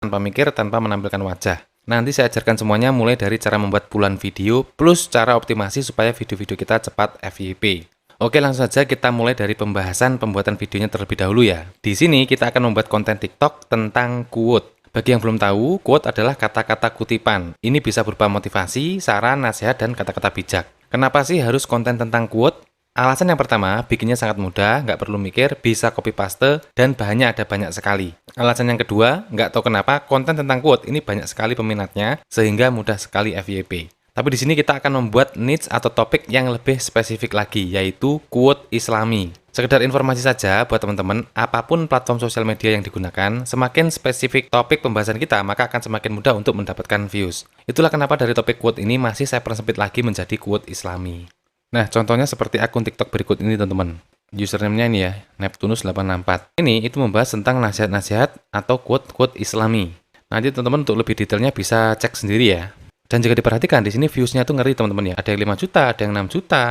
tanpa mikir, tanpa menampilkan wajah. Nanti saya ajarkan semuanya mulai dari cara membuat puluhan video plus cara optimasi supaya video-video kita cepat FYP. Oke, langsung saja kita mulai dari pembahasan pembuatan videonya terlebih dahulu ya. Di sini kita akan membuat konten TikTok tentang quote. Bagi yang belum tahu, quote adalah kata-kata kutipan. Ini bisa berupa motivasi, saran, nasihat, dan kata-kata bijak. Kenapa sih harus konten tentang quote? Alasan yang pertama, bikinnya sangat mudah, nggak perlu mikir, bisa copy paste, dan bahannya ada banyak sekali. Alasan yang kedua, nggak tahu kenapa, konten tentang quote ini banyak sekali peminatnya, sehingga mudah sekali FYP. Tapi di sini kita akan membuat niche atau topik yang lebih spesifik lagi, yaitu quote Islami. Sekedar informasi saja buat teman-teman, apapun platform sosial media yang digunakan, semakin spesifik topik pembahasan kita, maka akan semakin mudah untuk mendapatkan views. Itulah kenapa dari topik quote ini masih saya persempit lagi menjadi quote Islami. Nah, contohnya seperti akun TikTok berikut ini, teman-teman. Username-nya ini ya, Neptunus864. Ini itu membahas tentang nasihat-nasihat atau quote-quote Islami. Nanti teman-teman untuk lebih detailnya bisa cek sendiri ya. Dan jika diperhatikan, di sini views-nya tuh ngeri, teman-teman ya. Ada yang 5 juta, ada yang 6 juta,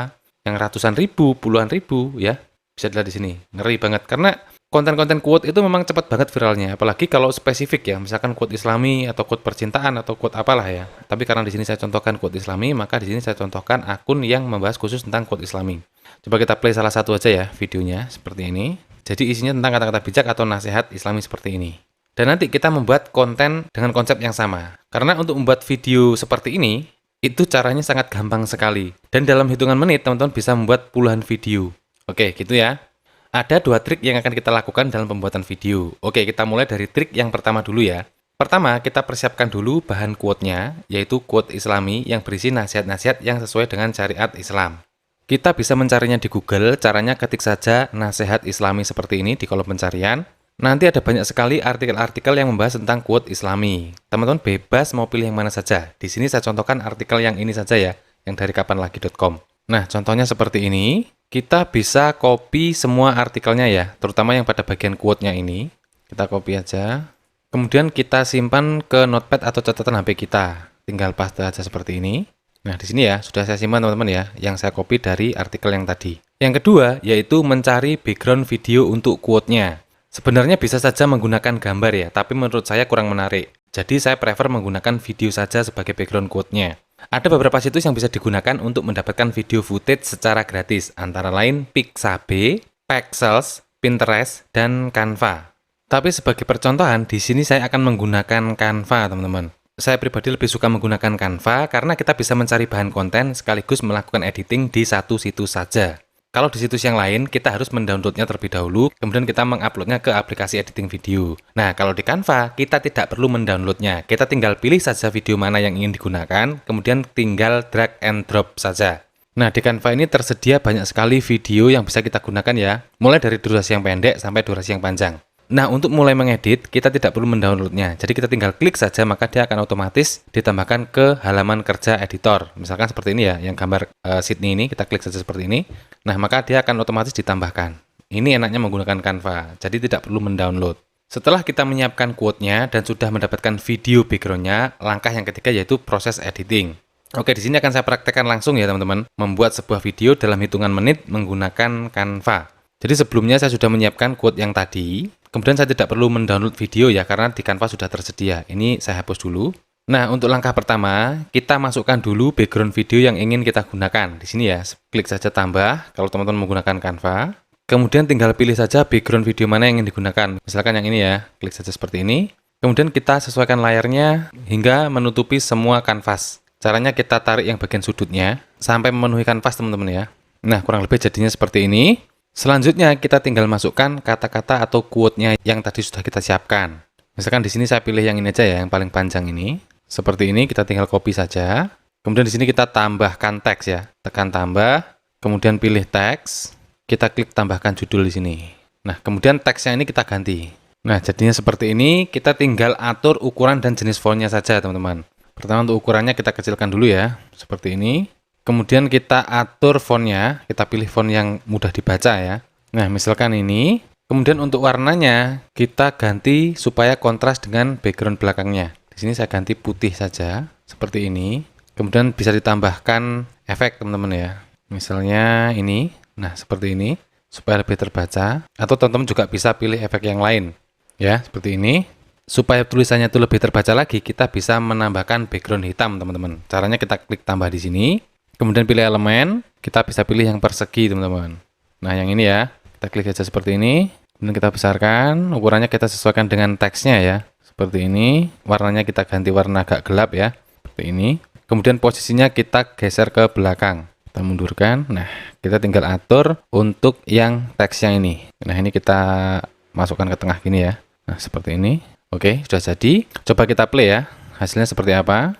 yang ratusan ribu, puluhan ribu ya. Bisa dilihat di sini. Ngeri banget karena konten-konten quote itu memang cepat banget viralnya, apalagi kalau spesifik ya, misalkan quote Islami atau quote percintaan atau quote apalah ya. Tapi karena di sini saya contohkan quote Islami, maka di sini saya contohkan akun yang membahas khusus tentang quote Islami. Coba kita play salah satu aja ya videonya seperti ini. Jadi isinya tentang kata-kata bijak atau nasihat Islami seperti ini. Dan nanti kita membuat konten dengan konsep yang sama. Karena untuk membuat video seperti ini, itu caranya sangat gampang sekali. Dan dalam hitungan menit teman-teman bisa membuat puluhan video. Oke, gitu ya. Ada 2 trik yang akan kita lakukan dalam pembuatan video. Oke, kita mulai dari trik yang pertama dulu ya. Pertama, kita persiapkan dulu bahan quote-nya, yaitu quote Islami yang berisi nasihat-nasihat yang sesuai dengan syariat Islam. Kita bisa mencarinya di Google, caranya ketik saja nasihat Islami seperti ini di kolom pencarian. Nanti ada banyak sekali artikel-artikel yang membahas tentang quote Islami. Teman-teman bebas mau pilih yang mana saja. Di sini saya contohkan artikel yang ini saja ya, yang dari kapanlagi.com. Nah, contohnya seperti ini. Kita bisa copy semua artikelnya ya, terutama yang pada bagian quote-nya ini. Kita copy aja. Kemudian kita simpan ke notepad atau catatan HP kita. Tinggal paste aja seperti ini. Nah, di sini ya, sudah saya simpan teman-teman ya, yang saya copy dari artikel yang tadi. Yang kedua, yaitu mencari background video untuk quote-nya. Sebenarnya bisa saja menggunakan gambar ya, tapi menurut saya kurang menarik. Jadi saya prefer menggunakan video saja sebagai background quote-nya. Ada beberapa situs yang bisa digunakan untuk mendapatkan video footage secara gratis, antara lain Pixabay, Pexels, Pinterest, dan Canva. Tapi sebagai percontohan, di sini saya akan menggunakan Canva, teman-teman. Saya pribadi lebih suka menggunakan Canva karena kita bisa mencari bahan konten sekaligus melakukan editing di satu situs saja. Kalau di situs yang lain, kita harus mendownloadnya terlebih dahulu, kemudian kita menguploadnya ke aplikasi editing video. Nah, kalau di Canva, kita tidak perlu mendownloadnya. Kita tinggal pilih saja video mana yang ingin digunakan, kemudian tinggal drag and drop saja. Nah, di Canva ini tersedia banyak sekali video yang bisa kita gunakan ya, mulai dari durasi yang pendek sampai durasi yang panjang. Nah, untuk mulai mengedit, kita tidak perlu mendownloadnya. Jadi kita tinggal klik saja, maka dia akan otomatis ditambahkan ke halaman kerja editor. Misalkan seperti ini ya, yang gambar Sydney ini, kita klik saja seperti ini. Nah, maka dia akan otomatis ditambahkan. Ini enaknya menggunakan Canva, jadi tidak perlu mendownload. Setelah kita menyiapkan quote-nya dan sudah mendapatkan video background-nya, langkah yang ketiga yaitu proses editing. Oke, di sini akan saya praktekkan langsung ya teman-teman, membuat sebuah video dalam hitungan menit menggunakan Canva. Jadi sebelumnya saya sudah menyiapkan quote yang tadi, kemudian saya tidak perlu mendownload video ya, karena di Canva sudah tersedia. Ini saya hapus dulu. Nah, untuk langkah pertama, kita masukkan dulu background video yang ingin kita gunakan. Di sini ya, klik saja tambah kalau teman-teman menggunakan Canva. Kemudian tinggal pilih saja background video mana yang ingin digunakan. Misalkan yang ini ya, klik saja seperti ini. Kemudian kita sesuaikan layarnya hingga menutupi semua kanvas. Caranya kita tarik yang bagian sudutnya sampai memenuhi kanvas teman-teman ya. Nah, kurang lebih jadinya seperti ini. Selanjutnya kita tinggal masukkan kata-kata atau quote-nya yang tadi sudah kita siapkan. Misalkan di sini saya pilih yang ini aja ya, yang paling panjang ini. Seperti ini, kita tinggal copy saja. Kemudian di sini kita tambahkan teks ya. Tekan tambah, kemudian pilih teks. Kita klik tambahkan judul di sini. Nah, kemudian teksnya ini kita ganti. Nah, jadinya seperti ini. Kita tinggal atur ukuran dan jenis fontnya saja, teman-teman. Pertama untuk ukurannya kita kecilkan dulu ya, seperti ini. Kemudian kita atur fontnya, kita pilih font yang mudah dibaca ya. Nah, misalkan ini. Kemudian untuk warnanya, kita ganti supaya kontras dengan background belakangnya. Di sini saya ganti putih saja, seperti ini. Kemudian bisa ditambahkan efek teman-teman ya. Misalnya ini, nah seperti ini, supaya lebih terbaca. Atau teman-teman juga bisa pilih efek yang lain. Ya, seperti ini. supaya tulisannya itu lebih terbaca lagi, kita bisa menambahkan background hitam, teman-teman. Caranya kita klik tambah di sini, kemudian pilih elemen, kita bisa pilih yang persegi, teman-teman. Nah, yang ini ya, kita klik aja seperti ini, kemudian kita besarkan, ukurannya kita sesuaikan dengan teksnya ya, seperti ini. Warnanya kita ganti warna agak gelap ya, seperti ini. Kemudian posisinya kita geser ke belakang, kita mundurkan. Nah, kita tinggal atur untuk yang teksnya ini. Nah, ini kita masukkan ke tengah gini ya. Nah, seperti ini. Oke, sudah jadi. Coba kita play ya. Hasilnya seperti apa?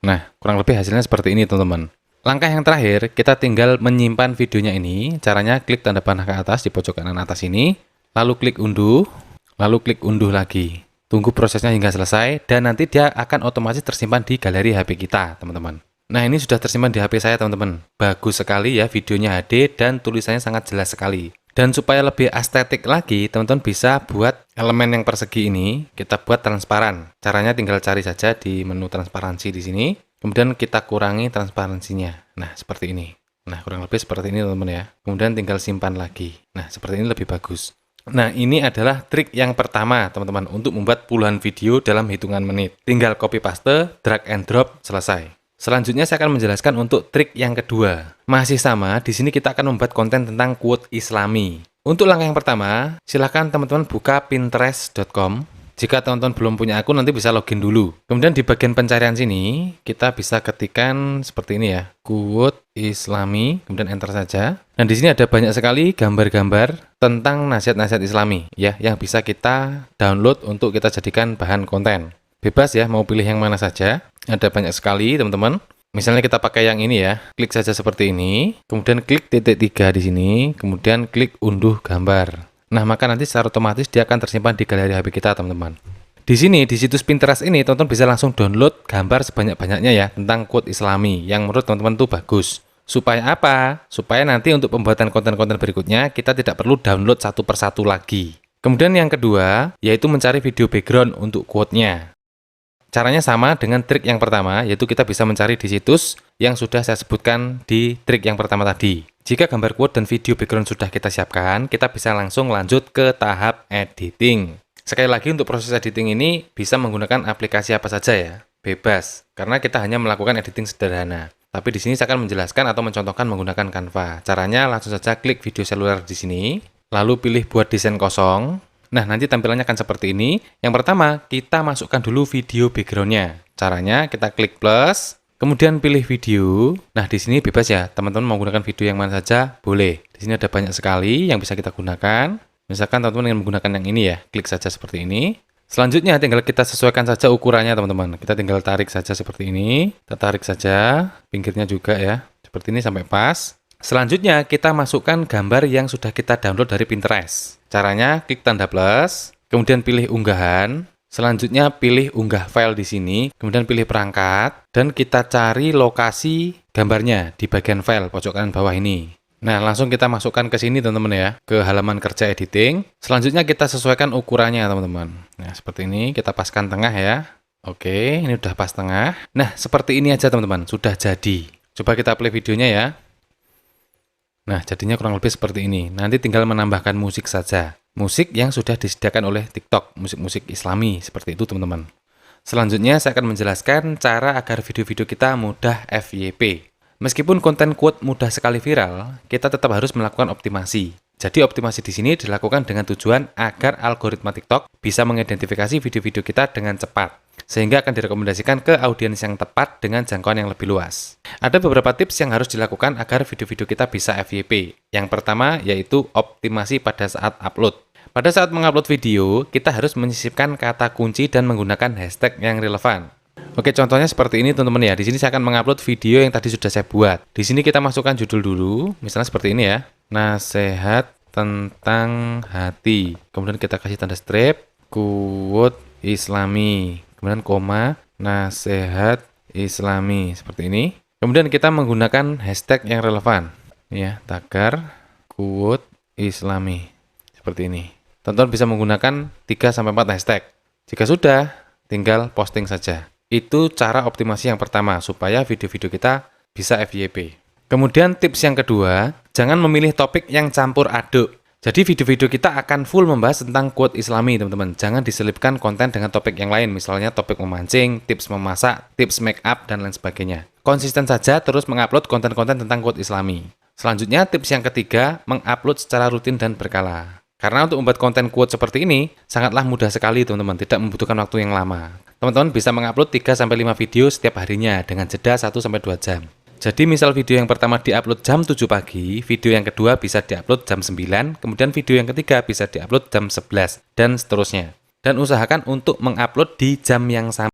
Nah, kurang lebih hasilnya seperti ini, teman-teman. Langkah yang terakhir, kita tinggal menyimpan videonya ini. Caranya klik tanda panah ke atas di pojok kanan atas ini, lalu klik unduh, lalu klik unduh lagi. Tunggu prosesnya hingga selesai, dan nanti dia akan otomatis tersimpan di galeri HP kita, teman-teman. Nah, ini sudah tersimpan di HP saya, teman-teman. Bagus sekali ya, videonya HD dan tulisannya sangat jelas sekali. Dan supaya lebih estetik lagi, teman-teman bisa buat elemen yang persegi ini, kita buat transparan. Caranya tinggal cari saja di menu transparansi di sini, kemudian kita kurangi transparansinya. Nah, seperti ini. Nah, kurang lebih seperti ini, teman-teman ya. Kemudian tinggal simpan lagi. Nah, seperti ini lebih bagus. Nah, ini adalah trik yang pertama, teman-teman, untuk membuat puluhan video dalam hitungan menit. Tinggal copy paste, drag and drop, selesai. Selanjutnya saya akan menjelaskan untuk trik yang kedua. Masih sama, di sini kita akan membuat konten tentang quote Islami. Untuk langkah yang pertama, silakan teman-teman buka pinterest.com. Jika teman-teman belum punya akun, nanti bisa login dulu. Kemudian di bagian pencarian sini, kita bisa ketikkan seperti ini ya, quote Islami, kemudian enter saja. Dan di sini ada banyak sekali gambar-gambar tentang nasihat-nasihat Islami, ya, yang bisa kita download untuk kita jadikan bahan konten. Bebas ya, mau pilih yang mana saja. Ada banyak sekali, teman-teman. Misalnya kita pakai yang ini ya. Klik saja seperti ini. Kemudian klik titik 3 di sini. Kemudian klik unduh gambar. Nah, maka nanti secara otomatis dia akan tersimpan di galeri HP kita, teman-teman. Di sini, di situs Pinterest ini, teman-teman bisa langsung download gambar sebanyak-banyaknya ya tentang quote Islami yang menurut teman-teman itu bagus. Supaya apa? Supaya nanti untuk pembuatan konten-konten berikutnya, kita tidak perlu download satu persatu lagi. Kemudian yang kedua, yaitu mencari video background untuk quote-nya. Caranya sama dengan trik yang pertama, yaitu kita bisa mencari di situs yang sudah saya sebutkan di trik yang pertama tadi. Jika gambar quote dan video background sudah kita siapkan, kita bisa langsung lanjut ke tahap editing. Sekali lagi, untuk proses editing ini bisa menggunakan aplikasi apa saja ya, bebas, karena kita hanya melakukan editing sederhana. Tapi di sini saya akan menjelaskan atau mencontohkan menggunakan Canva. Caranya langsung saja klik video seluler di sini, lalu pilih buat desain kosong. Nah, nanti tampilannya akan seperti ini. Yang pertama, kita masukkan dulu video background-nya. Caranya kita klik plus, kemudian pilih video. Nah, di sini bebas ya, teman-teman mau menggunakan video yang mana saja, boleh. Di sini ada banyak sekali yang bisa kita gunakan. Misalkan teman-teman ingin menggunakan yang ini ya, klik saja seperti ini. Selanjutnya tinggal kita sesuaikan saja ukurannya, teman-teman. Kita tinggal tarik saja seperti ini. Kita tarik saja, pinggirnya juga ya. Seperti ini sampai pas. Selanjutnya, kita masukkan gambar yang sudah kita download dari Pinterest. Caranya, klik tanda plus, kemudian pilih unggahan. Selanjutnya, pilih unggah file di sini, kemudian pilih perangkat, dan kita cari lokasi gambarnya di bagian file pojok kanan bawah ini. Nah, langsung kita masukkan ke sini, teman-teman ya, ke halaman kerja editing. Selanjutnya, kita sesuaikan ukurannya, teman-teman. Nah, seperti ini, kita paskan tengah ya. Oke, ini udah pas tengah. Nah, seperti ini aja, teman-teman, sudah jadi. Coba kita play videonya ya. Nah, jadinya kurang lebih seperti ini. Nanti tinggal menambahkan musik saja. Musik yang sudah disediakan oleh TikTok, musik-musik Islami, seperti itu teman-teman. Selanjutnya saya akan menjelaskan cara agar video-video kita mudah FYP. Meskipun konten quote mudah sekali viral, kita tetap harus melakukan optimasi. Jadi optimasi di sini dilakukan dengan tujuan agar algoritma TikTok bisa mengidentifikasi video-video kita dengan cepat, sehingga akan direkomendasikan ke audiens yang tepat dengan jangkauan yang lebih luas. Ada beberapa tips yang harus dilakukan agar video-video kita bisa FYP. Yang pertama yaitu optimasi pada saat upload. Pada saat mengupload video, kita harus menyisipkan kata kunci dan menggunakan hashtag yang relevan. Oke, contohnya seperti ini teman-teman ya. Di sini saya akan mengupload video yang tadi sudah saya buat. Di sini kita masukkan judul dulu, misalnya seperti ini ya. Nasihat tentang hati. Kemudian kita kasih tanda strip, quote Islami. Kemudian koma, nasihat Islami, seperti ini. Kemudian kita menggunakan hashtag yang relevan, ya, tagar quote Islami, seperti ini. Teman-teman bisa menggunakan 3-4 hashtag. Jika sudah, tinggal posting saja. Itu cara optimasi yang pertama, supaya video-video kita bisa FYP. Kemudian tips yang kedua, jangan memilih topik yang campur aduk. Jadi video-video kita akan full membahas tentang quote Islami, teman-teman. Jangan diselipkan konten dengan topik yang lain, misalnya topik memancing, tips memasak, tips make up, dan lain sebagainya. Konsisten saja terus mengupload konten-konten tentang quote Islami. Selanjutnya, tips yang ketiga, mengupload secara rutin dan berkala. Karena untuk membuat konten quote seperti ini, sangatlah mudah sekali, teman-teman. Tidak membutuhkan waktu yang lama. Teman-teman bisa mengupload 3-5 video setiap harinya dengan jeda 1-2 jam. Jadi misal video yang pertama diupload jam 7 pagi, video yang kedua bisa diupload jam 9, kemudian video yang ketiga bisa diupload jam 11, dan seterusnya. Dan usahakan untuk mengupload di jam yang sama.